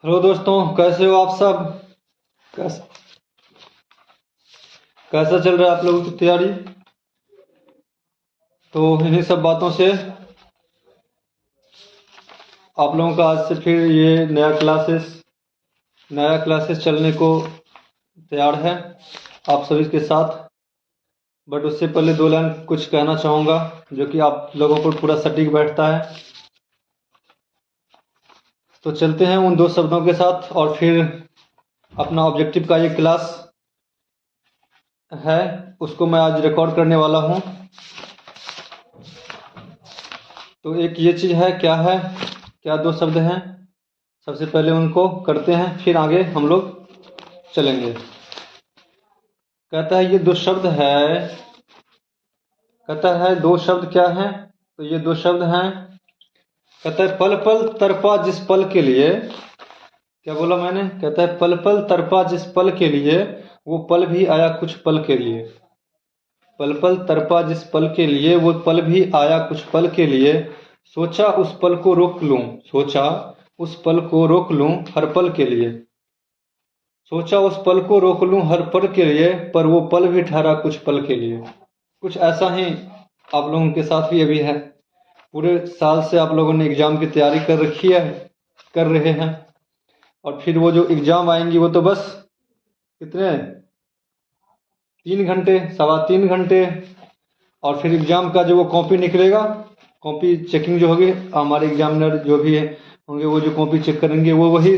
Hello दोस्तों, कैसे हो आप सब। कैसा कैसा चल रहा है आप लोगों की तैयारी। तो इन्हीं सब बातों से आप लोगों का आज से फिर ये नया क्लासेस चलने को तैयार है आप सभी के साथ। बट उससे पहले दो लाइन कुछ कहना चाहूँगा जो कि आप लोगों को पूरा सटीक बैठता है। तो चलते हैं उन दो शब्दों के साथ और फिर अपना ऑब्जेक्टिव का ये क्लास है उसको मैं आज रिकॉर्ड करने वाला हूँ। तो एक ये चीज़ है, क्या दो शब्द हैं, सबसे पहले उनको करते हैं फिर आगे हम लोग चलेंगे। कहता है ये दो शब्द है, कहता है दो शब्द क्या हैं, तो ये दो शब्द हैं। कहता है पल पल तड़पा जिस पल के लिए, क्या बोला मैंने, कहता है पल पल तड़पा जिस पल के लिए वो पल भी आया कुछ पल के लिए। पल पल तड़पा जिस पल के लिए वो पल भी आया कुछ पल के लिए। सोचा उस पल को रोक लूं, सोचा उस पल को रोक लूं हर पल के लिए। सोचा उस पल को रोक लूं हर पल के लिए, पर वो पल भी ठहरा कुछ पल के लिए। कुछ ऐसा ही आप लोगों के साथ भी अभी है। पूरे साल से आप लोगों ने एग्जाम की तैयारी कर रहे हैं, और फिर वो जो एग्जाम आएंगी वो तो बस कितने 3 घंटे, 3.25 घंटे, और फिर एग्जाम का जो वो कॉपी निकलेगा, कॉपी चेकिंग जो होगी, हमारे एग्जामिनर जो भी होंगे वो जो कॉपी चेक करेंगे वो वही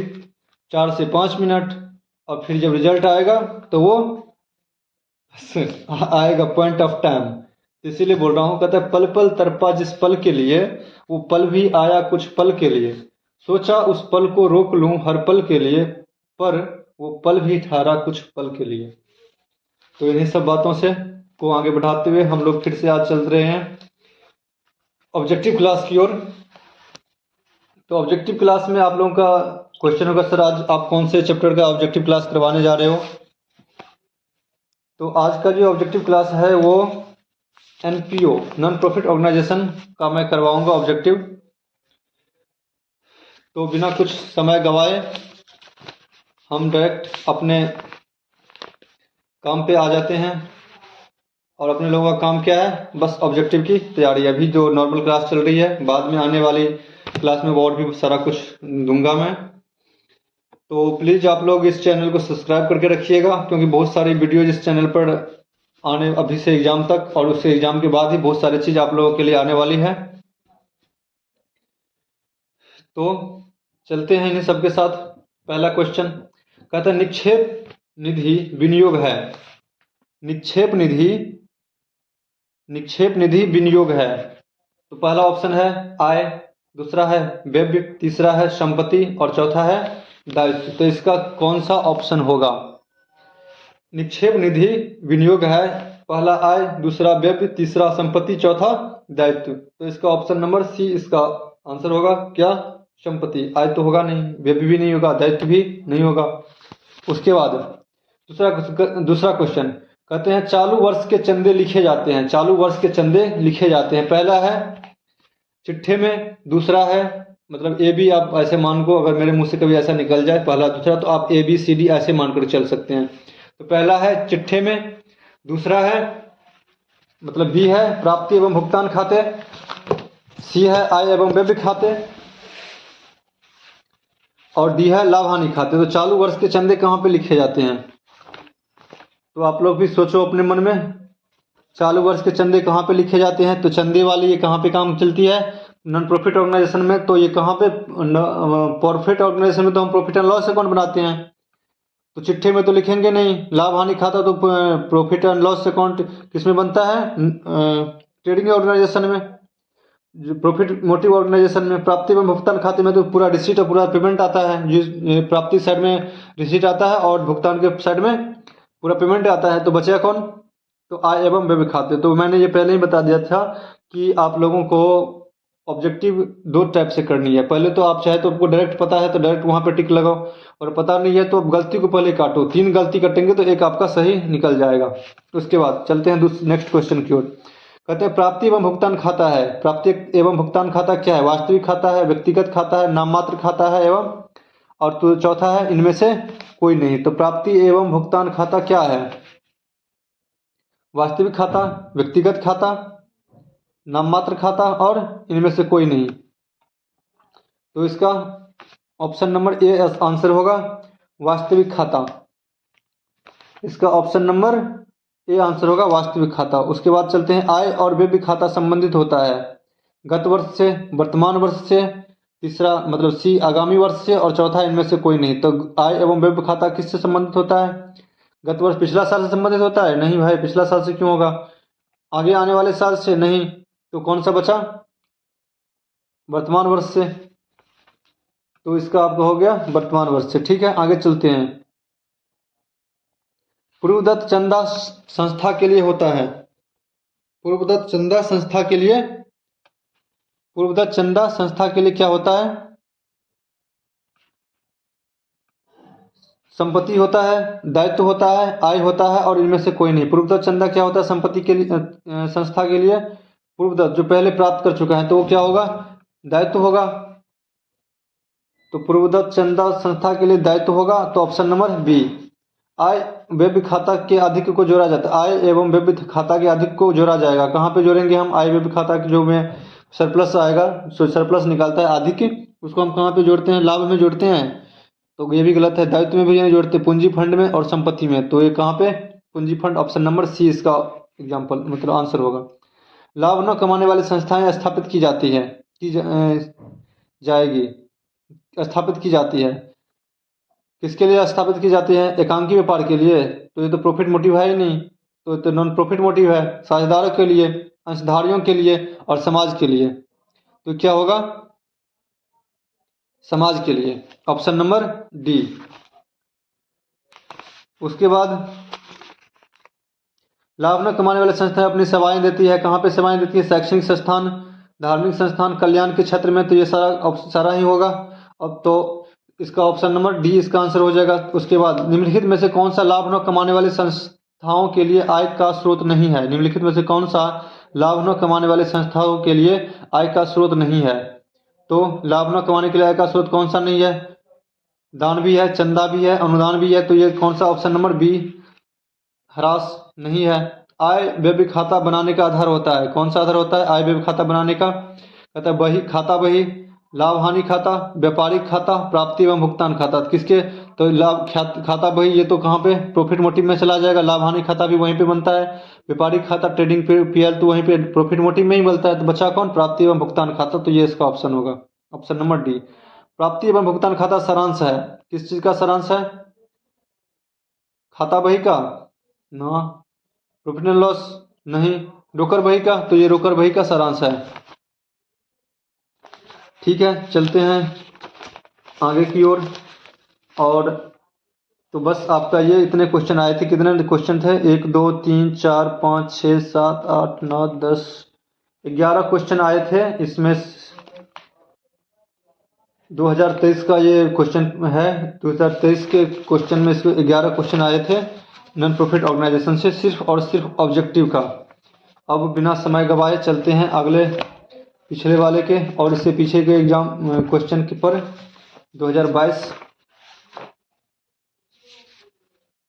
4 से 5 मिनट, और फिर जब रिजल्ट आएगा तो वो आएगा पॉइंट ऑफ टाइम। तो इसीलिए बोल रहा हूँ, कहता है पल पल तड़पा जिस पल के लिए वो पल भी आया कुछ पल के लिए। सोचा उस पल को रोक लूं हर पल के लिए, पर वो पल भी ठहरा कुछ पल के लिए। तो इन्हीं सब बातों से को आगे बढ़ाते हुए हम लोग फिर से आज चल रहे हैं ऑब्जेक्टिव क्लास की ओर। तो ऑब्जेक्टिव क्लास में आप लोगों का क्वेश्चन होगा, सर आज आप कौन से चैप्टर का ऑब्जेक्टिव क्लास करवाने जा रहे हो। तो आज का जो ऑब्जेक्टिव क्लास है वो एनपीओ, नॉन प्रॉफिट ऑर्गेनाइजेशन का मैं करवाऊंगा ऑब्जेक्टिव। तो बिना कुछ समय गवाए हम डायरेक्ट अपने काम पे आ जाते हैं। और अपने लोगों का काम क्या है, बस ऑब्जेक्टिव की तैयारी। अभी जो नॉर्मल क्लास चल रही है, बाद में आने वाली क्लास में और भी सारा कुछ दूंगा मैं। तो प्लीज़ आप लोग इस चैनल को सब्सक्राइब करके रखिएगा, क्योंकि बहुत सारी वीडियो इस चैनल पर आने अभी से एग्जाम तक, और उससे एग्जाम के बाद ही बहुत सारी चीज़ आप लोगों के लिए आने वाली है। तो चलते हैं इन्हीं सबके साथ। पहला क्वेश्चन कहता है निक्षेप निधि विनियोग है। निक्षेप निधि विनियोग है। तो पहला ऑप्शन है आय, दूसरा है व्यय, तीसरा है संपत्ति, और चौथा है दायित्व। तो इसका कौन सा ऑप्शन होगा। निक्षेप निधि विनियोग है, पहला आय, दूसरा व्यय, तीसरा संपत्ति, चौथा दायित्व। तो इसका ऑप्शन नंबर सी इसका आंसर होगा। क्या, संपत्ति। आय तो होगा नहीं, व्यय भी नहीं होगा, दायित्व भी नहीं होगा। उसके बाद दूसरा क्वेश्चन कहते हैं चालू वर्ष के चंदे लिखे जाते हैं। चालू वर्ष के चंदे लिखे जाते हैं, पहला है चिट्ठे में, दूसरा है मतलब ए बी, आप ऐसे मान को, अगर मेरे मुंह से कभी ऐसा निकल जाए पहला दूसरा, तो आप ए बी सी डी ऐसे मान कर चल सकते हैं। तो पहला है चिट्ठे में, दूसरा है मतलब बी है प्राप्ति एवं भुगतान खाते, सी है आय एवं व्यय खाते, और डी है लाभ हानि खाते। तो चालू वर्ष के चंदे कहाँ पे लिखे जाते हैं, तो आप लोग भी सोचो अपने मन में, चालू वर्ष के चंदे कहाँ पे लिखे जाते हैं। तो चंदे वाली ये कहाँ पे काम चलती है, नॉन प्रॉफिट ऑर्गेनाइजेशन में। तो ये कहाँ पे, प्रॉफिट ऑर्गेनाइजेशन में तो हम प्रॉफिट एंड लॉस अकाउंट बनाते हैं, तो चिट्ठे में तो लिखेंगे नहीं। लाभ हानि खाता तो प्रॉफिट एंड लॉस अकाउंट किस में बनता है, ट्रेडिंग ऑर्गेनाइजेशन में, जो प्रॉफिट मोटिव ऑर्गेनाइजेशन में। प्राप्ति एवं भुगतान खाते में तो पूरा रिसीट और पूरा पेमेंट आता है, जिस प्राप्ति साइड में रिसीट आता है और भुगतान के साइड में पूरा पेमेंट आता है। तो बचेगा कौन, तो आय एवं व्यय खाते। तो मैंने ये पहले ही बता दिया था कि आप लोगों को ऑब्जेक्टिव दो टाइप से करनी है। पहले तो आप चाहे तो आपको डायरेक्ट पता है तो डायरेक्ट वहां पे टिक लगाओ, और पता नहीं है तो आप गलती को पहले काटो। 3 गलती कटेंगे तो एक आपका सही निकल जाएगा। उसके बाद चलते हैं नेक्स्ट क्वेश्चन की ओर। कहते हैं प्राप्ति एवं भुगतान खाता है। प्राप्ति एवं भुगतान खाता क्या है, वास्तविक खाता है, व्यक्तिगत खाता है, नाम मात्र खाता है, एवं और तो चौथा है इनमें से कोई नहीं। तो प्राप्ति एवं भुगतान खाता क्या है? वास्तविक खाता, व्यक्तिगत खाता, नाममात्र खाता और इनमें से कोई नहीं। तो इसका ऑप्शन नंबर ए आंसर होगा वास्तविक खाता। इसका ऑप्शन नंबर ए आंसर होगा वास्तविक खाता। उसके बाद चलते हैं आय और व्यय खाता संबंधित होता है गत वर्ष से, वर्तमान वर्ष से, तीसरा मतलब सी आगामी वर्ष से और चौथा इनमें से कोई नहीं। तो आय एवं व्यय खाता किससे संबंधित होता है? गत वर्ष पिछला साल से संबंधित होता है? नहीं भाई, पिछला साल से क्यों होगा? आगे आने वाले साल से? नहीं। तो कौन सा बचा? वर्तमान वर्ष से। तो इसका आपका हो गया वर्तमान वर्ष से। ठीक है, आगे चलते हैं। पूर्वदत्त चंदा संस्था के लिए होता है। पूर्वदत्त चंदा संस्था के लिए, पूर्वदत्त चंदा संस्था के लिए क्या होता है? संपत्ति होता है, दायित्व होता है, आय होता है और इनमें से कोई नहीं। पूर्वदत्त चंदा क्या होता है संपत्ति के लिए, संस्था के लिए? पूर्वदत्त जो पहले प्राप्त कर चुका है तो वो क्या होगा? दायित्व होगा। तो पूर्वदत्त चंदा संस्था के लिए दायित्व होगा। तो ऑप्शन नंबर बी। आय व्यय खाता के अधिक को जोड़ा जाता है। आय एवं व्यय खाता के अधिक को जोड़ा जाएगा। कहाँ पे जोड़ेंगे हम? आय व्यय खाता के जो में सरप्लस आएगा, सरप्लस निकालता है अधिक, उसको हम कहाँ पे जोड़ते हैं? लाभ में जोड़ते हैं। तो ये भी गलत है, दायित्व में भी नहीं जोड़ते, पूंजी फंड में और संपत्ति में। तो ये कहाँ पे? पूंजी फंड। ऑप्शन नंबर सी इसका एग्जाम्पल मतलब आंसर होगा। लाभ न कमाने वाली संस्थाएं स्थापित की जाती है, जाएगी, स्थापित की जाती है। किसके लिए स्थापित की जाती है? एकांकी व्यापार के लिए। तो ये तो प्रॉफिट मोटिव है ही नहीं, तो नॉन प्रॉफिट मोटिव है। साझेदारों के लिए, अंशधारियों के लिए और समाज के लिए। तो क्या होगा? समाज के लिए। Option number D. उसके बाद लाभ न कमाने वाली संस्थाएं अपनी सेवाएं देती है। कहाँ पे सेवाएं देती है? शैक्षणिक संस्थान, धार्मिक संस्थान, कल्याण के क्षेत्र में। तो ये सारा ही होगा। अब तो इसका ऑप्शन नंबर डी इसका आंसर हो जाएगा। उसके बाद निम्नलिखित में से कौन सा लाभ न कमाने वाली संस्थाओं के लिए आय का स्रोत नहीं है? निम्नलिखित में से कौन सा लाभ न कमाने वाली संस्थाओं के लिए आय का स्रोत नहीं है? तो लाभ न कमाने के लिए आय का स्रोत कौन सा नहीं है? दान भी है, चंदा भी है, अनुदान भी है। तो ये कौन सा? ऑप्शन नंबर बी ह्रास नहीं है। आय व्यय खाता बनाने का आधार होता है। कौन सा आधार होता है आय व्यय खाता बनाने का? कहता है बही, खाता बही, लाभ हानि खाता, व्यापारिक खाता, प्राप्ति एवं भुगतान खाता। किसके? तो लाभ खाता बही, ये तो कहाँ पे? प्रॉफिट मोटिव में चला जाएगा। लाभ हानि खाता भी वहीं पे बनता है। व्यापारिक खाता ट्रेडिंग पीएल तो वहीं पे प्रॉफिट मोटिव में ही बनता है। तो बचा कौन? प्राप्ति एवं भुगतान खाता। तो ये इसका ऑप्शन होगा, ऑप्शन नंबर डी। प्राप्ति एवं भुगतान खाता सारांश है। किस चीज का सारांश है? खाता बही का ना, प्रॉफिट एंड लॉस नहीं, रोकर बही का। तो ये रोकर बही का सारांश है। ठीक है, चलते हैं आगे की ओर। और तो बस आपका ये इतने क्वेश्चन आए थे। कितने क्वेश्चन थे? 1 2 3 4 5 6 7 8 9 10 11 क्वेश्चन आए थे। इसमें 2023 का ये क्वेश्चन है। 2023 के क्वेश्चन में इसमें 11 क्वेश्चन आए थे नॉन प्रॉफिट ऑर्गेनाइजेशन से, सिर्फ और सिर्फ ऑब्जेक्टिव का। अब बिना समय गवाए चलते हैं अगले पिछले वाले के और इससे पीछे के एग्जाम क्वेश्चन के पर 2022।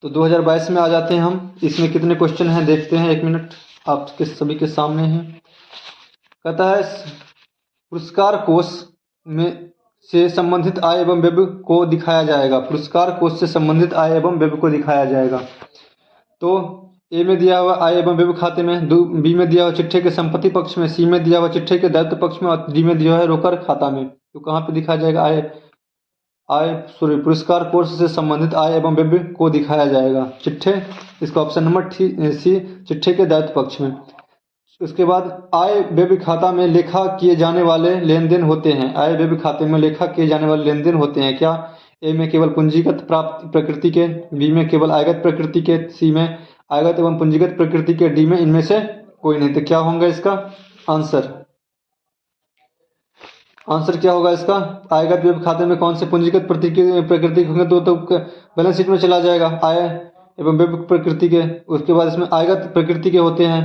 तो 2022 में आ जाते हैं हम। इसमें कितने क्वेश्चन हैं देखते हैं, 1 मिनट आपके सभी के सामने हैं। कहता है पुरस्कार कोष में से संबंधित आय एवं व्यय को दिखाया जाएगा। पुरस्कार कोष से संबंधित आय एवं व्यय को दिखाया जाएगा। तो ए में दिया हुआ आय एवं व्यय खाते में, बी में दिया हुआ चिट्ठे के संपत्ति पक्ष में, सी में दिया हुआ चिट्ठे के दायित्व पक्ष में और डी में दिया है रोकड़ खाता में। तो कहाँ पे दिखाया जाएगा? पुरस्कार कोष से संबंधित आय एवं व्यय को दिखाया जाएगा चिट्ठे, इसका ऑप्शन नंबर सी, चिट्ठे के दायित्व पक्ष में। उसके बाद आय व्यय खाता में लेखा किए जाने वाले लेन देन होते हैं। आय व्यय खाते में लेखा किए जाने वाले लेन देन होते हैं क्या? ए में केवल पूंजीगत प्राप्त प्रकृति के, बी में केवल आयगत प्रकृति के, सी में आयगत एवं पूंजीगत प्रकृति के, डी में इनमें से कोई नहीं। तो क्या होगा इसका आंसर? आंसर क्या होगा इसका? आयगत व्यय खाते में कौन से पूंजीगत प्रकृति होंगे? तो बैलेंस शीट में चला जाएगा आय एवं व्यय प्रकृति के। उसके बाद इसमें आयगत प्रकृति के होते हैं।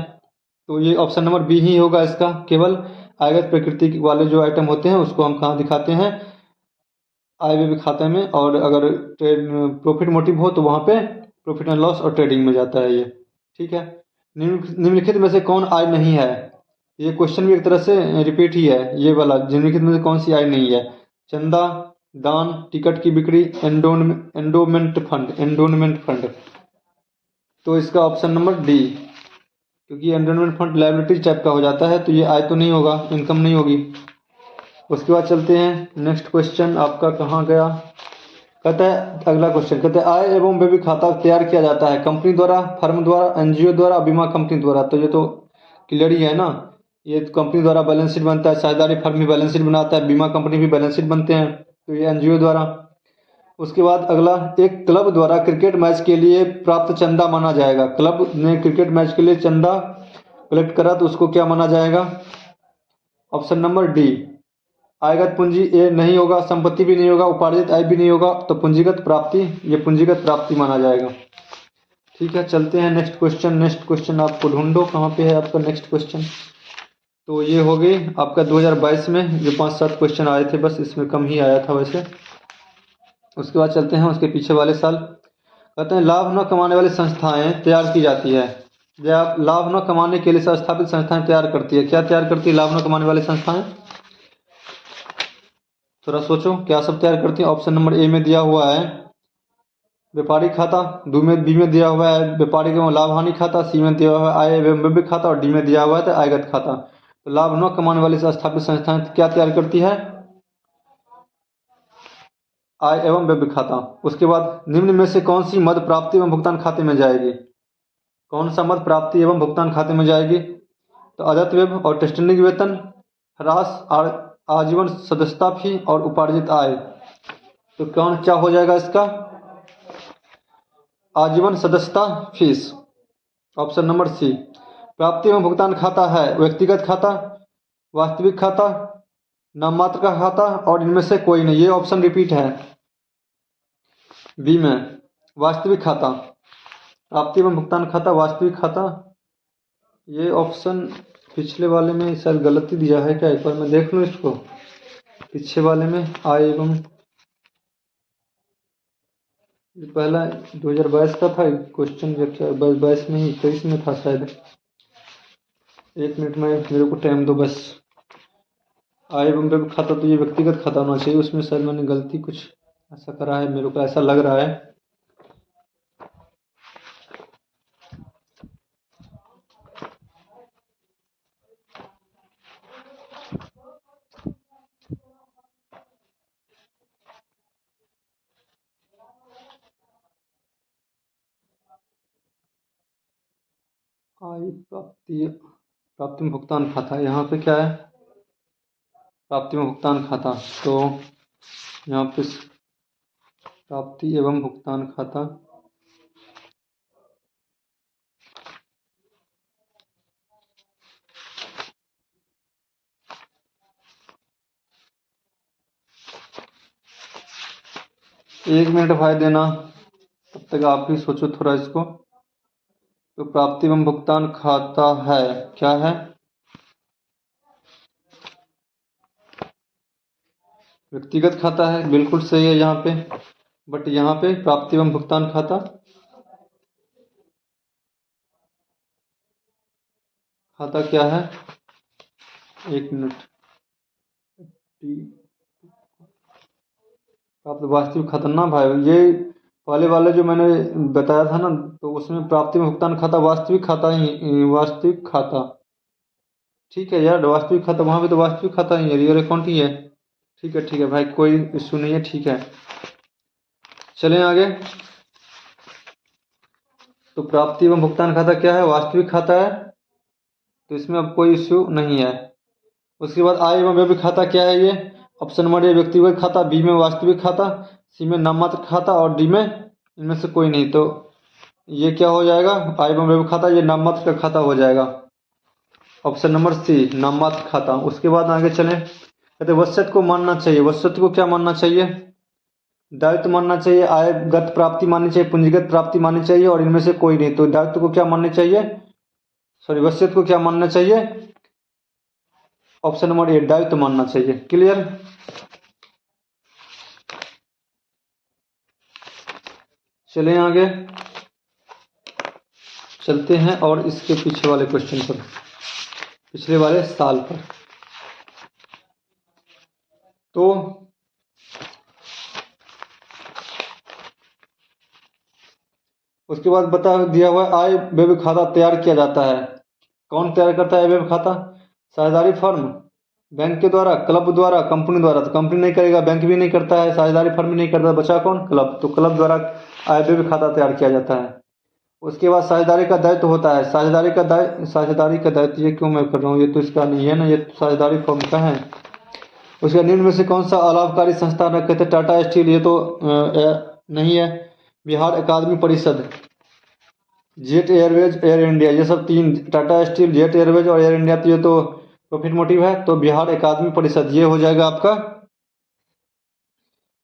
तो ये ऑप्शन नंबर बी ही होगा इसका। केवल आयगत प्रकृति वाले जो आइटम होते हैं उसको हम कहाँ दिखाते हैं? आय व्यय खाते में, और अगर ट्रेड प्रॉफिट मोटिव हो तो वहाँ पे प्रॉफिट एंड लॉस और ट्रेडिंग में जाता है ये। ठीक है। निम्नलिखित में से कौन आय नहीं है? ये क्वेश्चन भी एक तरह से रिपीट ही है ये वाला। निम्नलिखित में से कौन सी आय नहीं है? चंदा, दान, टिकट की बिक्री, एंडोमेंट फंड। तो इसका ऑप्शन नंबर डी, क्योंकि एंडोमेंट फंड लायबिलिटी टाइप का हो जाता है, तो ये आय तो नहीं होगा, इनकम नहीं होगी। उसके बाद चलते हैं नेक्स्ट क्वेश्चन। आपका कहाँ गया? कहता है अगला क्वेश्चन, कहते हैं आय एवं व्यय खाता तैयार किया जाता है कंपनी द्वारा, फर्म द्वारा, एनजीओ द्वारा, बीमा कंपनी द्वारा। तो ये तो क्लियर ही है ना, ये तो कंपनी द्वारा बैलेंस शीट बनता है, साझेदारी फर्म भी बैलेंस शीट बनाता है, बीमा कंपनी भी बैलेंस शीट बनते हैं, तो ये एनजीओ द्वारा। उसके बाद अगला, एक क्लब द्वारा क्रिकेट मैच के लिए प्राप्त चंदा माना जाएगा। क्लब ने क्रिकेट मैच के लिए चंदा कलेक्ट करा तो उसको क्या माना जाएगा? ऑप्शन नंबर डी, आयगत पूंजी। ये नहीं होगा, संपत्ति भी नहीं होगा, उपार्जित आय भी नहीं होगा, तो पूंजीगत प्राप्ति, ये पूंजीगत प्राप्ति माना जाएगा। ठीक है, चलते हैं नेक्स्ट क्वेश्चन। नेक्स्ट क्वेश्चन आपको ढूंढो कहाँ पे है आपका नेक्स्ट क्वेश्चन। तो ये हो गई आपका 2022 में जो 5-7 क्वेश्चन आए थे, बस इसमें कम ही आया था वैसे। उसके बाद चलते हैं उसके पीछे वाले साल। कहते हैं लाभ न कमाने वाली संस्थाएं तैयार की जाती है। जब लाभ न कमाने के लिए स्थापित संस्थाएं तैयार करती है, क्या तैयार करती है लाभ न कमाने वाली संस्थाएं? थोड़ा सोचो क्या सब तैयार करती है। ऑप्शन नंबर ए में दिया हुआ है व्यापारिक खाता, बी में दिया हुआ है व्यापारिक एवं लाभ हानि खाता, सी में दिया हुआ है आय एवं व्यय खाता, और डी में दिया हुआ है आयगत खाता। तो लाभ न कमाने वाली स्थापित संस्थाएं क्या तैयार करती है? आय एवं व्यय खाता। उसके बाद निम्न में से कौन सी मद प्राप्ति एवं भुगतान खाते में जाएगी? कौन सा मद प्राप्ति एवं भुगतान खाते में जाएगी? तो अदत्त व्यय और टेस्टनिंग वेतन, ह्रास, आजीवन सदस्यता फी और उपार्जित आय। तो कौन क्या हो जाएगा इसका? आजीवन सदस्यता फीस, ऑप्शन नंबर सी। प्राप्ति एवं भुगतान खाता है व्यक्तिगत खाता, वास्तविक खाता, नाममात्र का खाता, और इनमें से कोई नहीं। ये ऑप्शन रिपीट है बी में, वास्तविक खाता। प्राप्ति एवं भुगतान खाता, वास्तविक खाता। ये ऑप्शन पिछले वाले में शायद गलती दिया है क्या, एक बार मैं देख लूँ इसको। पिछले वाले में आय एवं, पहला 2022 का था क्वेश्चन, 22 में ही 23 में था शायद। एक मिनट में मेरे को टाइम दो बस। आय एवं व्यय खाता, तो ये व्यक्तिगत खाता होना चाहिए, उसमें शायद मैंने गलती कुछ ऐसा करा है, मेरे को ऐसा लग रहा है। आय प्राप्ति में भुगतान खाता, यहाँ पे क्या है? प्राप्ति में भुगतान खाता। तो यहाँ पे प्राप्ति एवं भुगतान खाता, एक मिनट भाई देना, तब तक आप भी सोचो थोड़ा इसको। तो प्राप्ति एवं भुगतान खाता है, क्या है? व्यक्तिगत खाता है, बिल्कुल सही है यहाँ पे। बट यहाँ पे प्राप्ति एवं भुगतान खाता, खाता क्या है? एक मिनट। प्राप्त वास्तविक खाता ना भाई, ये पहले वाले जो मैंने बताया था ना, तो उसमें प्राप्ति में भुगतान खाता वास्तविक खाता ही, वास्तविक खाता। ठीक है यार, वास्तविक खाता वहाँ पे तो वास्तविक खाता ही है, रियल अकाउंट ही है। ठीक है भाई, कोई इशू नहीं है, ठीक है। चलें आगे। तो प्राप्ति एवं भुगतान खाता क्या है? वास्तविक खाता है, तो इसमें अब कोई इश्यू नहीं है। उसके बाद आय एवं व्यय खाता क्या है? ये ऑप्शन नंबर ए व्यक्तिगत खाता, बी में वास्तविक खाता, सी में नाममात्र खाता, और डी में इनमें से कोई नहीं। तो ये क्या हो जाएगा? आय एवं व्यय खाता, ये नाममात्र का खाता हो जाएगा, ऑप्शन नंबर सी नाममात्र खाता। उसके बाद आगे चलें। कहते वसीयत को मानना चाहिए। वसीयत को क्या मानना चाहिए? दायित्व मानना चाहिए, आयगत प्राप्ति माननी चाहिए, पूंजीगत प्राप्ति माननी चाहिए, और इनमें से कोई नहीं। तो दायित्व को क्या मानना चाहिए, सॉरी वसीयत को क्या मानना चाहिए? ऑप्शन नंबर ए दायित्व मानना चाहिए। क्लियर? चलें आगे, चलते हैं और इसके पीछे वाले क्वेश्चन पर, पिछले वाले साल पर। तो उसके बाद बता दिया हुआ है आय व्यय खाता तैयार किया जाता है। कौन तैयार करता है व्यय खाता? साझेदारी फर्म, बैंक के द्वारा, क्लब द्वारा, कंपनी द्वारा। तो कंपनी नहीं करेगा, बैंक भी नहीं करता है, साझेदारी फर्म भी नहीं करता, बचा कौन? क्लब। तो क्लब द्वारा आय व्यय खाता तैयार किया जाता है। उसके बाद साझेदारी का दायित्व होता है। साझेदारी का दायित्व ये क्यों मैं कर रहा हूँ, ये तो इसका नहीं है ना, ये तो साझेदारी फर्म का है। उसका निम्न में से कौन सा अलाभकारी संस्थान है? कहते टाटा स्टील, ये तो नहीं है। बिहार अकादमी परिषद, जेट एयरवेज, एयर इंडिया, ये सब तीन, टाटा स्टील, जेट एयरवेज और एयर इंडिया, तो ये तो प्रॉफिट मोटिव है। तो बिहार अकादमी परिषद ये हो जाएगा आपका,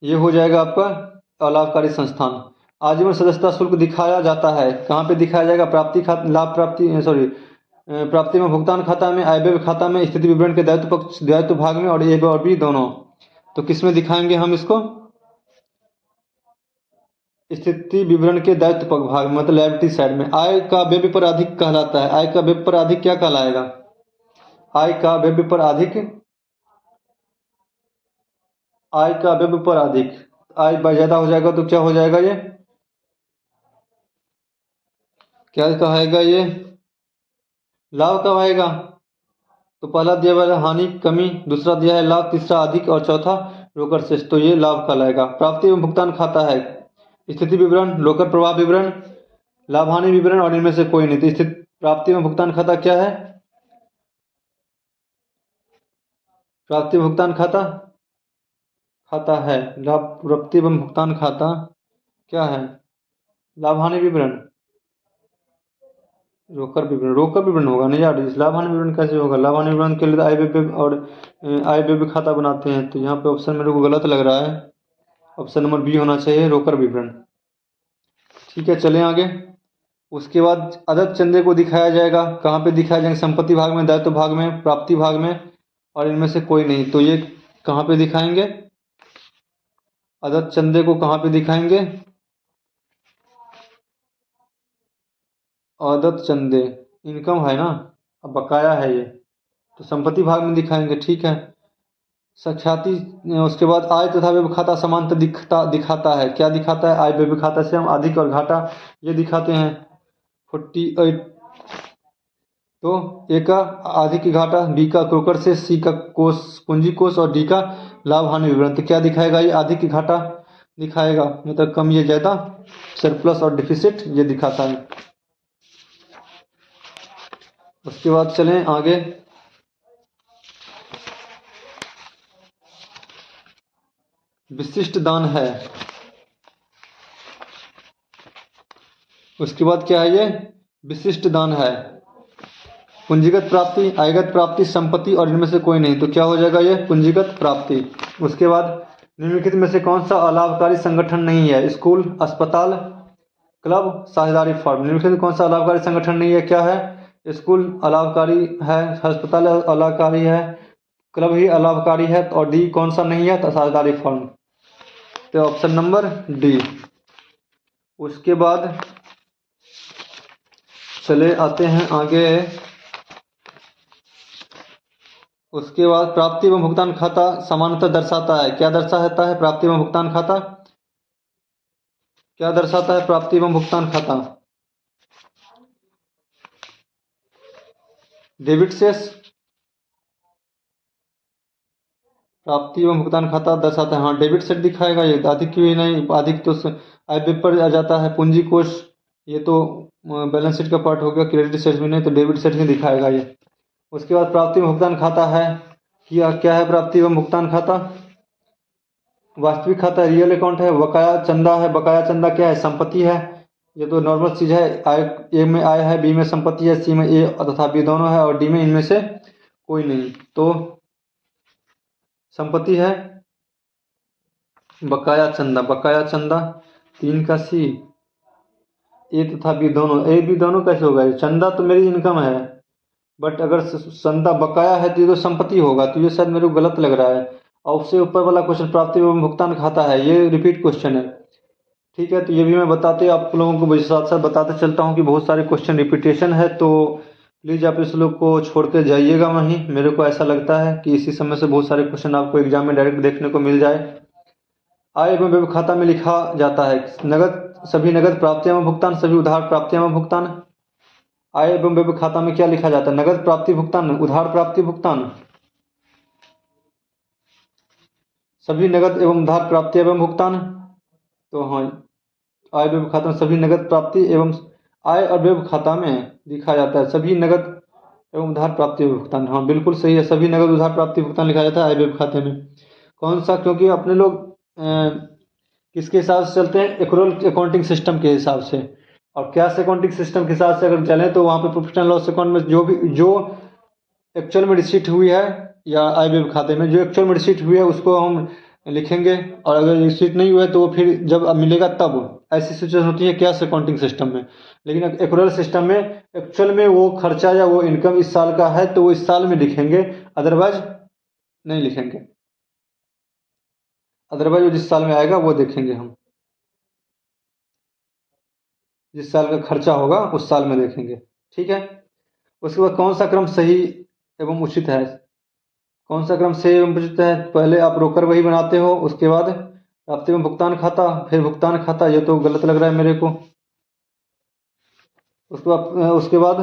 ये हो जाएगा आपका अलाभकारी संस्थान। आजीवन सदस्यता शुल्क दिखाया जाता है, कहाँ पे दिखाया जाएगा? प्राप्ति खाता, लाभ प्राप्ति, सॉरी, प्राप्ति में भुगतान खाता में, आय व्यय खाता में, स्थिति विवरण के दायित्व पक्ष, दायित्व भाग में, और ए और बी दोनों। तो किस में दिखाएंगे हम इसको? स्थिति विवरण के दायित्व पक्ष भाग में, मतलब लायबिलिटी साइड में। आय का व्यय पर अधिक कहलाता है। आय का व्यय पर अधिक क्या कहलाएगा? आय का व्यय पर अधिक, आय का व्यय पर अधिक, आय ज्यादा हो जाएगा तो क्या हो जाएगा? ये क्या कहेगा? ये लाभ कब आएगा? तो पहला दिया हुआ है हानि कमी, दूसरा दिया है लाभ, तीसरा अधिक, और चौथा रोकड़ शेष। तो ये लाभ कहलाएगा। प्राप्ति एवं भुगतान खाता है, स्थिति विवरण, लोकर प्रवाह विवरण, लाभ हानि विवरण, और इनमें से कोई नहीं। तो स्थिति, प्राप्ति एवं भुगतान खाता क्या है? प्राप्ति भुगतान खाता, खाता है। लाभ, प्राप्ति एवं भुगतान खाता क्या है? लाभ हानि विवरण, रोकर विवरण, रोकर विवरण होगा नहीं यार, इस लाभ हानि विवरण कैसे होगा? लाभ हानि विवरण के लिए आय व्यय और आय व्यय खाता बनाते हैं। तो यहाँ पे ऑप्शन मेरे को गलत लग रहा है, ऑप्शन नंबर बी होना चाहिए, रोकर विवरण। ठीक है, चलें आगे। उसके बाद अदत्त चंदे को दिखाया जाएगा, कहाँ पे दिखाया जाएगा? संपत्ति भाग में, दायित्व भाग में, प्राप्ति भाग में, और इनमें से कोई नहीं। तो ये कहाँ पे दिखाएंगे? अदत्त चंदे को कहाँ पे दिखाएंगे? अदत्त चंदे इनकम है ना, अब बकाया है ये, तो संपत्ति भाग में दिखाएंगे। ठीक है। सख्याति, उसके बाद आय तथा व्यय खाता समांतर दिखाता है। क्या दिखाता है? आय व्यय खाता से हम अधिक और घाटा ये दिखाते हैं। 48। तो ए का अधिक की घाटा, बी का क्रोकर से, सी का कोष, पूंजी कोष, और डी का लाभ हानि विवरण। तो क्या दिखाएगा? ये अधिक की घाटा दिखाएगा, मतलब कम या ज्यादा, सरप्लस और डिफिसिट ये दिखाता है। उसके बाद चलें आगे। विशिष्ट दान है। उसके बाद क्या है? ये विशिष्ट दान है। पूंजीगत प्राप्ति, आयगत प्राप्ति, संपत्ति, और इनमें से कोई नहीं। तो क्या हो जाएगा? ये पूंजीगत प्राप्ति। उसके बाद निम्नलिखित में से कौन सा अलाभकारी संगठन नहीं है? स्कूल, अस्पताल, क्लब, साझेदारी फर्म। निम्नलिखित में कौन सा अलाभकारी संगठन नहीं है? क्या है? स्कूल अलाभकारी है, अस्पताल अलाभकारी है, क्लब ही अलाभकारी है, और डी कौन सा नहीं है? तो साझेदारी फर्म। तो ऑप्शन नंबर डी। उसके बाद चले आते हैं आगे। उसके बाद प्राप्ति एवं भुगतान खाता समानता दर्शाता है। क्या दर्शाता है? प्राप्ति एवं भुगतान खाता क्या दर्शाता है? प्राप्ति एवं भुगतान खाता डेबिट शेष, प्राप्ति एवं भुगतान खाता दर्शाता है, हाँ डेबिट सेट दिखाएगा। ये अधिक क्यों नहीं? अधिक तो आय व्यय पर आ जाता है। पूंजी कोष ये तो बैलेंस शीट का पार्ट हो गया, क्रेडिट सेट में नहीं, तो डेबिट सेट में दिखाएगा ये। उसके बाद प्राप्ति एवं भुगतान खाता है, क्या है? प्राप्ति एवं भुगतान खाता वास्तविक खाता, रियल अकाउंट है, बकाया चंदा है। बकाया चंदा क्या है? संपत्ति है, ये तो नॉर्मल चीज है। आय, ए में आय है, बी में संपत्ति है, सी में ए तथा बी दोनों है, और डी में इनमें से कोई नहीं। तो संपत्ति है बकाया चंदा, बकाया चंदा 3 का सी, ए तथा बी दोनों, ए बी दोनों कैसे होगा? चंदा तो मेरी इनकम है, बट अगर चंदा बकाया है तो ये तो संपत्ति होगा। तो ये शायद मेरे को गलत लग रहा है। और उससे ऊपर वाला क्वेश्चन प्राप्ति एवं भुगतान खाता है, ये रिपीट क्वेश्चन है। ठीक है, तो ये भी मैं बताते आप लोगों को साथ साथ बताते चलता हूँ कि बहुत सारे क्वेश्चन रिपीटेशन है, तो प्लीज़ आप इस लोग को छोड़ कर जाइएगा वहीं। मेरे को ऐसा लगता है कि इसी समय से बहुत सारे क्वेश्चन आपको एग्जाम में डायरेक्ट देखने को मिल जाए। आय एवं व्यय खाता में लिखा जाता है नगद, सभी नगद प्राप्तियां एवं भुगतान, सभी उधार प्राप्तियां एवं भुगतान। आय एवं व्यय खाता में क्या लिखा जाता है? नगद प्राप्ति भुगतान, उधार प्राप्ति भुगतान, सभी नगद एवं उधार प्राप्ति एवं भुगतान। तो हाँ, आय व्यय खाता में सभी नगद प्राप्ति एवं आय और व्यय खाता में लिखा जाता है सभी नगद एवं उधार प्राप्ति एवं भुगतान। हाँ बिल्कुल सही है, सभी नगद उधार प्राप्ति भुगतान लिखा जाता है आय व्यय खाते में। कौन सा? क्योंकि अपने लोग किसके हिसाब से चलते हैं? एक्रूअल अकाउंटिंग सिस्टम के हिसाब से। और कैश अकाउंटिंग सिस्टम के हिसाब से अगर चलें तो वहाँ पे प्रॉफिट एंड लॉस अकाउंट में जो एक्चुअल में रिसीट हुई है या आय व्यय खाते में जो एक्चुअल में रिसीट हुई है उसको हम लिखेंगे, और अगर रिसीट नहीं हुआ है तो वो फिर जब मिलेगा तब। ऐसी सिचुएशन होती है कैश अकाउंटिंग सिस्टम में। लेकिन एक्रूअल सिस्टम में एक्चुअल में वो खर्चा या वो इनकम इस साल का है तो वो इस साल में लिखेंगे, अदरवाइज नहीं लिखेंगे। अदरवाइज वो जिस साल में आएगा वो देखेंगे हम, जिस साल का खर्चा होगा उस साल में देखेंगे। ठीक है। उसके बाद कौन सा क्रम सही एवं उचित है? कौन सा क्रम सही एवं उचित है? पहले आप रोकर वही बनाते हो, उसके बाद प्राप्ति एवं भुगतान खाता, फिर भुगतान खाता। ये तो गलत लग रहा है मेरे को। उसके बाद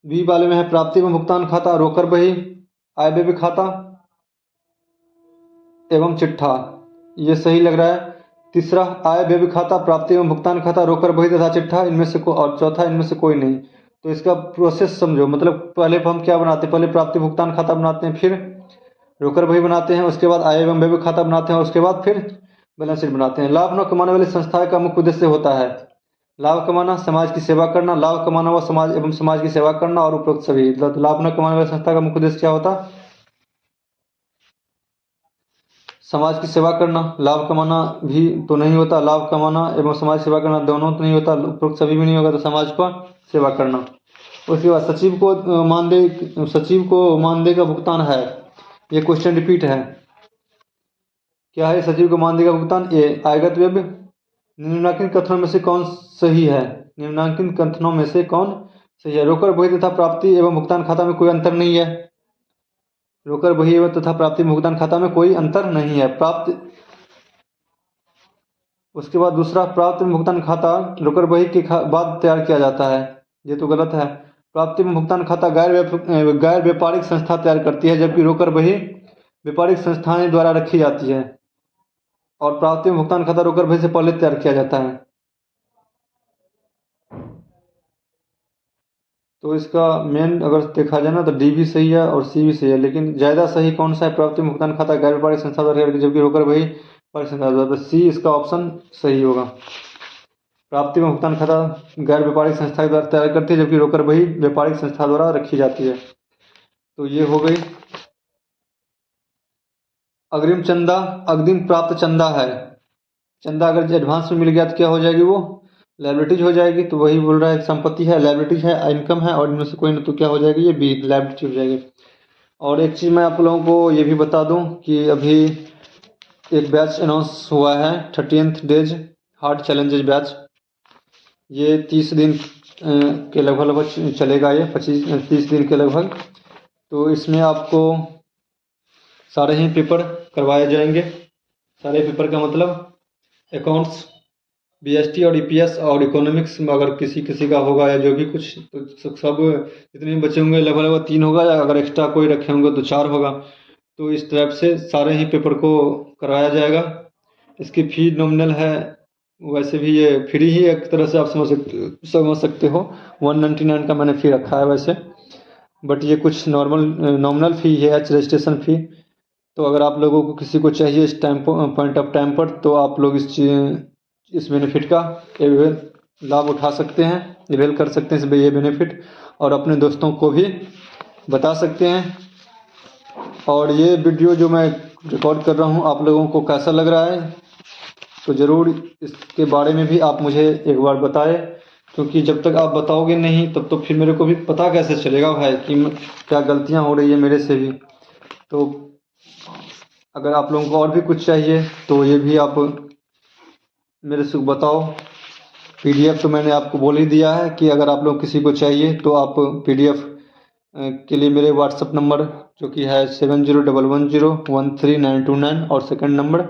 बी वाले में है प्राप्ति एवं भुगतान खाता, रोकर बही, आय व्यय खाता एवं चिट्ठा। ये सही लग रहा है। तीसरा आय व्यय खाता, प्राप्ति एवं भुगतान खाता, रोकर बही तथा चिट्ठा, इनमें से और चौथा इनमें से कोई नहीं। तो इसका प्रोसेस समझो, मतलब पहले हम क्या बनाते हैं? पहले प्राप्ति भुगतान खाता बनाते हैं, फिर रोकर बही बनाते हैं, उसके बाद आय एवं व्यय खाता बनाते हैं, उसके बाद फिर बैलेंस शीट बनाते हैं। लाभ न कमाने वाली संस्था का मुख्य उद्देश्य होता है लाभ कमाना, समाज की सेवा करना, लाभ कमाना व समाज एवं समाज की सेवा करना और उपरोक्त सभी। लाभ न कमाने वाली संस्था का मुख्य उद्देश्य क्या होता? समाज की सेवा करना। लाभ कमाना भी तो नहीं होता, लाभ कमाना एवं समाज सेवा करना दोनों तो नहीं होता, उपरोक्त सभी भी नहीं होगा, तो समाज को सेवा करना। उसके बाद सचिव को मानदेय का भुगतान है। ये क्वेश्चन रिपीट है। क्या है सचिव को मानदेय का भुगतान? ए आयगत व्यय। निम्नलिखित कथनों में से कौन सही है? निम्नलिखित कथनों में से कौन सही है? रोकर बही तथा प्राप्ति एवं भुगतान खाता में कोई अंतर नहीं है। रोकर बही एवं तथा प्राप्ति भुगतान खाता में कोई अंतर नहीं है। प्राप्त उसके बाद दूसरा, प्राप्ति में भुगतान खाता रोकर बही के बाद तैयार किया जाता है। ये तो गलत है। प्राप्ति में भुगतान खाता गैर व्यापारिक संस्था तैयार करती है, जबकि रोकर बही व्यापारिक संस्थाएं द्वारा रखी जाती है। और प्राप्ति में भुगतान खाता रोकर बही से पहले तैयार किया जाता है। तो इसका मेन अगर देखा जाए ना तो डी भी सही है और सी भी सही है, लेकिन ज़्यादा सही कौन सा है? प्राप्ति में भुगतान खाता गैर व्यापारिक संस्था द्वारा, जबकि रोकर बही व्यापारिक संस्था द्वारा। सी इसका ऑप्शन सही होगा। प्राप्ति में भुगतान खाता गैर व्यापारिक संस्था द्वारा तैयार करती है, जबकि रोकर बही व्यापारिक संस्था द्वारा रखी जाती है। तो ये हो गई। अग्रिम चंदा अग्रिम प्राप्त चंदा है। चंदा अगर एडवांस में मिल गया तो क्या हो जाएगी? वो लाइबिलिटीज हो जाएगी। तो वही बोल रहा है, संपत्ति है, लाइबिलिटीज है, इनकम है, और इनमें से कोई नहीं तो क्या हो जाएगी? ये बी लाइबिलिटी हो जाएगी। और एक चीज़ मैं आप लोगों को ये भी बता दूं कि अभी एक बैच अनाउंस हुआ है, 30th days hard challenges batch. ये 30 दिन के लगभग चलेगा, ये 30 दिन के लगभग। तो इसमें आपको सारे ही पेपर करवाए जाएंगे। सारे पेपर का मतलब अकाउंट्स, बीएसटी और ईपीएस और इकोनॉमिक्स में अगर किसी का होगा या जो भी कुछ, तो सब जितने भी बचे होंगे लगभग 3 होगा, या अगर एक्स्ट्रा कोई रखे होंगे तो 4 होगा। तो इस तरह से सारे ही पेपर को कराया जाएगा। इसकी फ़ी नॉमिनल है, वैसे भी ये फ्री ही एक तरह से आप समझ सकते हो। 199 का मैंने फ़ी रखा है वैसे, बट ये कुछ नॉमिनल फ़ी है, रजिस्ट्रेशन फ़ी। तो अगर आप लोगों को किसी को चाहिए इस पॉइंट ऑफ टाइम पर, तो आप लोग इस बेनिफिट का लाभ उठा सकते हैं, अवेल कर सकते हैं ये बेनिफिट, और अपने दोस्तों को भी बता सकते हैं। और ये वीडियो जो मैं रिकॉर्ड कर रहा हूँ आप लोगों को कैसा लग रहा है, तो ज़रूर इसके बारे में भी आप मुझे एक बार बताएं, क्योंकि जब तक आप बताओगे नहीं तब तो फिर मेरे को भी पता कैसे चलेगा भाई कि क्या गलतियाँ हो रही है मेरे से भी। तो अगर आप लोगों को और भी कुछ चाहिए तो ये भी आप मेरे से बताओ। PDF तो मैंने आपको बोल ही दिया है कि अगर आप लोग किसी को चाहिए तो आप PDF के लिए मेरे व्हाट्सअप नंबर जो कि है 7011013929 और सेकंड नंबर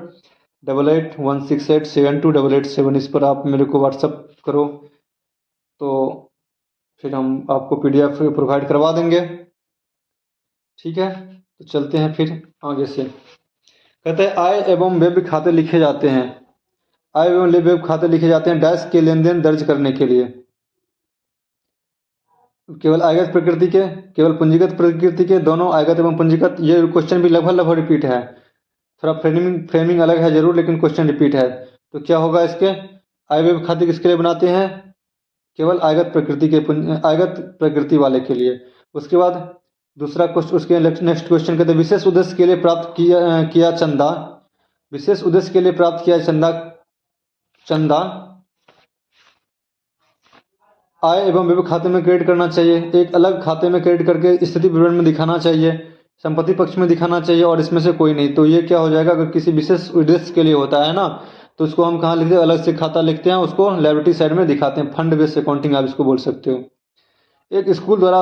8816872887, इस पर आप मेरे को व्हाट्सअप करो तो फिर हम आपको PDF प्रोवाइड करवा देंगे। ठीक है, तो चलते हैं फिर आगे से। कहते हैं आय एवं व्यय खाते लिखे जाते हैं। आय एवं व्यय खाते लिखे जाते हैं डैश के लेन देन दर्ज करने के लिए। केवल आयगत प्रकृति के, केवल पूंजीगत प्रकृति के, दोनों आयगत एवं पूंजीगत। ये क्वेश्चन भी लगभग रिपीट है, थोड़ा फ्रेमिंग अलग है जरूर, लेकिन क्वेश्चन रिपीट है। तो क्या होगा इसके, आय व्यय खाते किसके लिए बनाते हैं, केवल आयगत प्रकृति के, आयगत प्रकृति वाले के लिए। उसके बाद दूसरा क्वेश्चन, उसके नेक्स्ट क्वेश्चन कहते हैं विशेष उद्देश्य के लिए प्राप्त किया चंदा। विशेष उद्देश्य के लिए प्राप्त किया चंदा आय एवं व्यय खाते में क्रेडिट करना चाहिए, एक अलग खाते में क्रेडिट करके स्थिति विवरण में दिखाना चाहिए, संपत्ति पक्ष में दिखाना चाहिए, और इसमें से कोई नहीं। तो ये क्या हो जाएगा, अगर किसी विशेष उद्देश्य के लिए होता है ना, तो उसको हम कहाँ लिखते हैं, अलग से खाता लिखते हैं, उसको लायबिलिटी साइड में दिखाते हैं। फंड बेस्ड अकाउंटिंग आप इसको बोल सकते हो। एक स्कूल द्वारा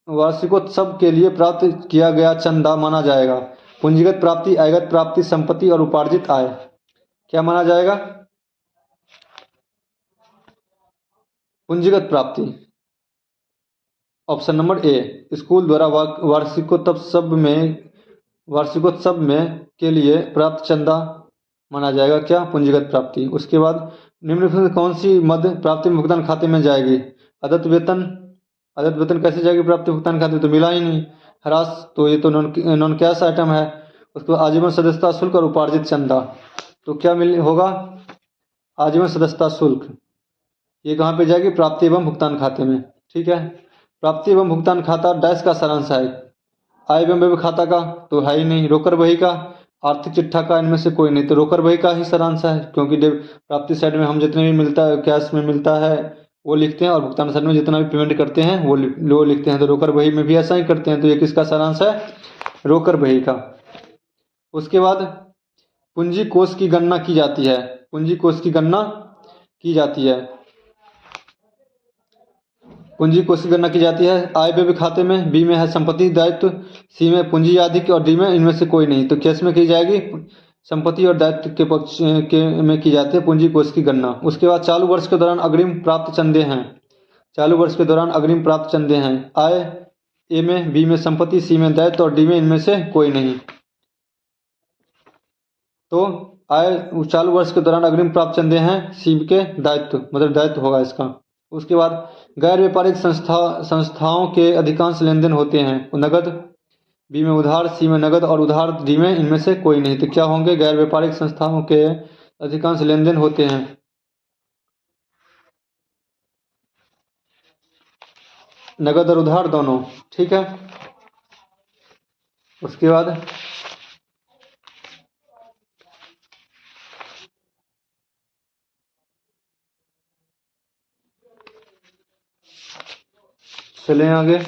वार्षिकोत्सव के लिए प्राप्त किया गया चंदा माना जाएगा पूंजीगत प्राप्ति, आयगत प्राप्ति, संपत्ति और उपार्जित आय। क्या माना जाएगा, पूंजीगत प्राप्ति। ऑप्शन नंबर ए, स्कूल द्वारा वार्षिकोत्सव में के लिए प्राप्त चंदा माना जाएगा क्या, पूंजीगत प्राप्ति। उसके बाद निम्नलिखित में कौन सी मद प्राप्ति भुगतान खाते में जाएगी, अदत्त वेतन कैसे जाएगी प्राप्ति भुगतान खाते में, तो मिला ही नहीं। ह्रास, तो ये तो नॉन कैश आइटम है। उसके बाद आजीवन सदस्यता शुल्क और उपार्जित चंदा, तो क्या होगा, आजीवन सदस्यता शुल्क, ये कहाँ पे जाएगी, प्राप्ति एवं भुगतान खाते में। ठीक है, प्राप्ति एवं भुगतान खाता डैश का सारांश है, आय एवं व्यय खाता का तो है ही नहीं, रोकड़ बही का, आर्थिक चिट्ठा का, इनमें से कोई नहीं। तो रोकड़ बही का ही सारांश है, क्योंकि प्राप्ति साइड में हम जितने भी मिलता है कैश में मिलता है वो लिखते हैं, और भुगतान साइड में जितना भी पेमेंट करते हैं वो लिखते हैं। तो रोकड़ बही में भी ऐसा ही करते हैं। तो ये किसका सारांश है, रोकड़ बही का। उसके बाद पूंजी कोष की गणना की जाती है, पूंजी कोष की गणना की जाती है, पूंजी कोष की गणना की जाती है आय व्यय खाते में। बी में है संपत्ति दायित्व, सी में पूंजी आदि और डी में इनमें से कोई नहीं। तो किस में की जाएगी, संपत्ति और दायित्व के पक्ष के में की जाती है पूंजी कोष की गणना। उसके बाद चालू वर्ष के दौरान अग्रिम प्राप्त चंदे हैं, चालू वर्ष के दौरान अग्रिम प्राप्त चंदे हैं, आय ए में, बी में संपत्ति, सी में दायित्व और डी में इनमें से कोई नहीं। तो आय चालू वर्ष के दौरान अग्रिम प्राप्त चंदे हैं, सी के दायित्व, मतलब दायित्व होगा इसका। उसके बाद गैर व्यापारिक संस्थाओं के अधिकांश लेन देन होते हैं, नगद, बी में उधार, सी में नगद और उधार, डी में इनमें से कोई नहीं। तो क्या होंगे, गैर व्यापारिक संस्थाओं के अधिकांश लेन देन होते हैं नगद और उधार दोनों। ठीक है, उसके बाद चलें आगे।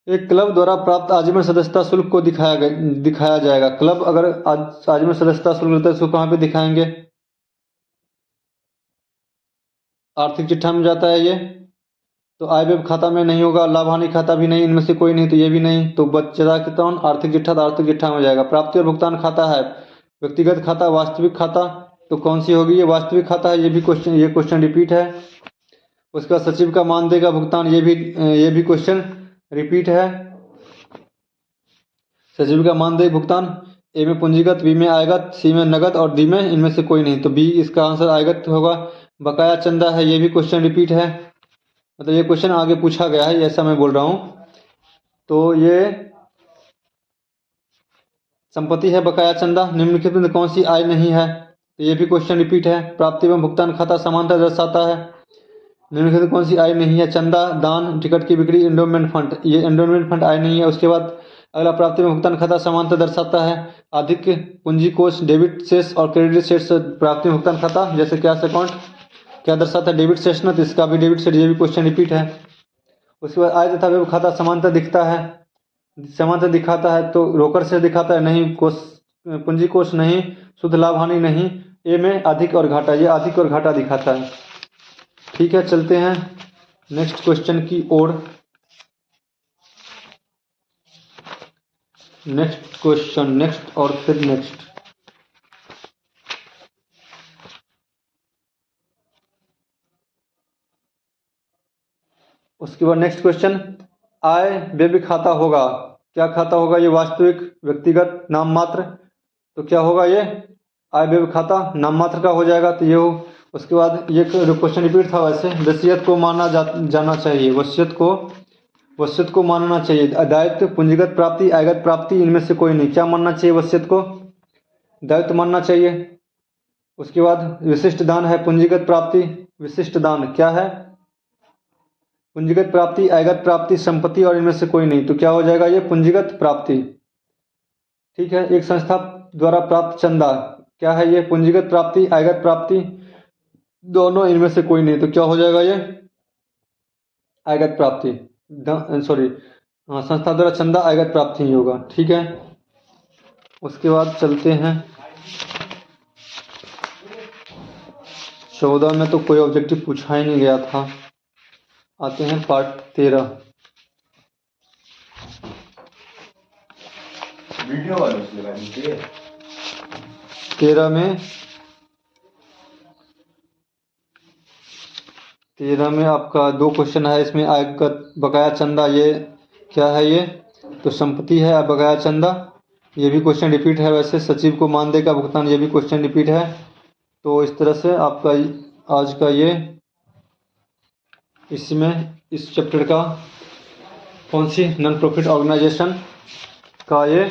एक क्लब द्वारा प्राप्त आजीवन सदस्यता शुल्क को दिखाया जाएगा। क्लब अगर आजीवन सदस्यता शुल्क लेता है उसको कहाँ पे दिखाएंगे, आर्थिक चिट्ठा में जाता है ये, तो आय व्यय खाता में नहीं होगा, लाभ हानि खाता भी नहीं, इनमें से कोई नहीं, तो ये भी नहीं। तो बचता कितना, आर्थिक चिट्ठा, तो आर्थिक चिट्ठा में जाएगा। प्राप्ति और भुगतान खाता है व्यक्तिगत खाता, वास्तविक खाता, तो कौन सी होगी, ये वास्तविक खाता है। ये क्वेश्चन रिपीट है। उसका सचिव का मानदेय का भुगतान, ये भी क्वेश्चन रिपीट है। सचिव का मानदेय भुगतान, ए में पूंजीगत, बी में आयगत, सी में नगद और डी में इनमें से कोई नहीं। तो बी इसका आंसर आयगत होगा। बकाया चंदा है, ये भी क्वेश्चन रिपीट है, मतलब ये क्वेश्चन आगे पूछा गया है, ऐसा मैं बोल रहा हूँ। तो ये संपत्ति है बकाया चंदा। निम्नलिखित में कौन सी आय नहीं है, तो ये भी क्वेश्चन रिपीट है। प्राप्ति एवं भुगतान खाता समानता दर्शाता है। निम्नलिखित में कौन सी आय नहीं है, चंदा, दान, टिकट की बिक्री, एंडोमेंट फंड, ये एंडोमेंट फंड आय नहीं है। उसके बाद अगला प्राप्ति में भुगतान खाता समानता दर्शाता है। अधिक पूंजी कोष, डेबिट शेष और क्रेडिट शेष प्राप्ति में भुगतान खाता, जैसे कैश अकाउंट क्या दर्शाता है, डेबिट शेष ना, तो इसका भी डेबिट शेष, ये भी क्वेश्चन रिपीट है। उसके बाद आय तथा व्यय खाता समांतर दिखता है, समांतर दिखाता है तो रोकड़ से दिखाता है, नहीं कोष पूंजी कोष नहीं, शुद्ध लाभ हानि नहीं, ए में अधिक और घाटा, ये अधिक और घाटा दिखाता है। ठीक है, चलते हैं नेक्स्ट क्वेश्चन की ओर। नेक्स्ट क्वेश्चन, नेक्स्ट और फिर नेक्स्ट। उसके बाद नेक्स्ट क्वेश्चन, आय व्यय खाता होगा, क्या खाता होगा ये? वास्तविक, व्यक्तिगत, नाम मात्र। तो क्या होगा ये? आय व्यय खाता नाम मात्र का हो जाएगा, तो ये हो। उसके बाद ये क्वेश्चन रिपीट था वैसे, वसीयत को माना जाना चाहिए, वसीयत को मानना चाहिए। दायित्व, पूंजीगत प्राप्ति, आयगत प्राप्ति, इनमें से कोई नहीं। क्या मानना चाहिए? वसीयत को दायित्व मानना चाहिए। उसके बाद विशिष्ट दान है पूंजीगत प्राप्ति। विशिष्ट दान क्या है? पूंजीगत प्राप्ति, आयगत प्राप्ति, संपत्ति और इनमें से कोई नहीं। तो क्या हो जाएगा ये? पूंजीगत प्राप्ति। ठीक है, एक संस्था द्वारा प्राप्त चंदा, क्या है ये? पूंजीगत प्राप्ति, आयगत प्राप्ति, दोनों, इनमें से कोई नहीं। तो क्या हो जाएगा ये? आयगत प्राप्ति, सॉरी, हाँ, संस्था द्वारा चंदा आयगत प्राप्ति ही होगा। ठीक है, उसके बाद चलते हैं 14 में तो कोई ऑब्जेक्टिव पूछा ही नहीं गया था। आते हैं पार्ट 13। वीडियो वाले से लगानी चाहिए। 13 में आपका 2 क्वेश्चन है। इसमें आयगत बकाया चंदा, ये क्या है? ये तो संपत्ति है। बकाया चंदा, ये भी क्वेश्चन रिपीट है वैसे। सचिव को मानदेय का भुगतान, ये भी क्वेश्चन रिपीट है। तो इस तरह से आपका आज का ये, इसमें इस चैप्टर का कौन सी नॉन प्रॉफिट ऑर्गेनाइजेशन का ये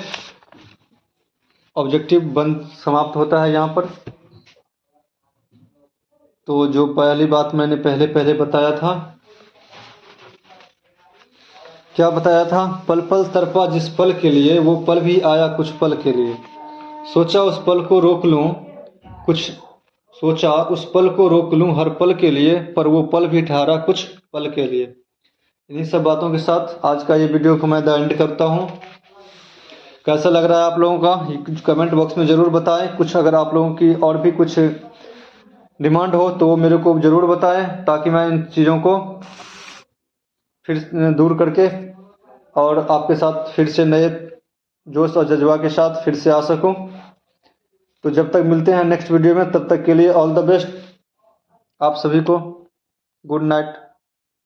ऑब्जेक्टिव बंद समाप्त होता है यहाँ पर। तो जो पहली बात मैंने पहले बताया था, क्या बताया था? पल पल तड़पा जिस पल के लिए, वो पल भी आया कुछ पल के लिए। सोचा उस पल को रोक लूं, सोचा उस पल को रोक लूं हर पल के लिए, पर वो पल भी ठहरा कुछ पल के लिए। इन्हीं सब बातों के साथ आज का ये वीडियो को मैं एंड करता हूँ। कैसा लग रहा है आप लोगों का? कमेंट बॉक्स में ज़रूर बताएं। कुछ अगर आप लोगों की और भी कुछ डिमांड हो तो मेरे को ज़रूर बताएं, ताकि मैं इन चीज़ों को फिर दूर करके और आपके साथ फिर से नए जोश और जज्बा के साथ फिर से आ सकूं। तो जब तक मिलते हैं नेक्स्ट वीडियो में, तब तक के लिए ऑल द बेस्ट आप सभी को। Good night.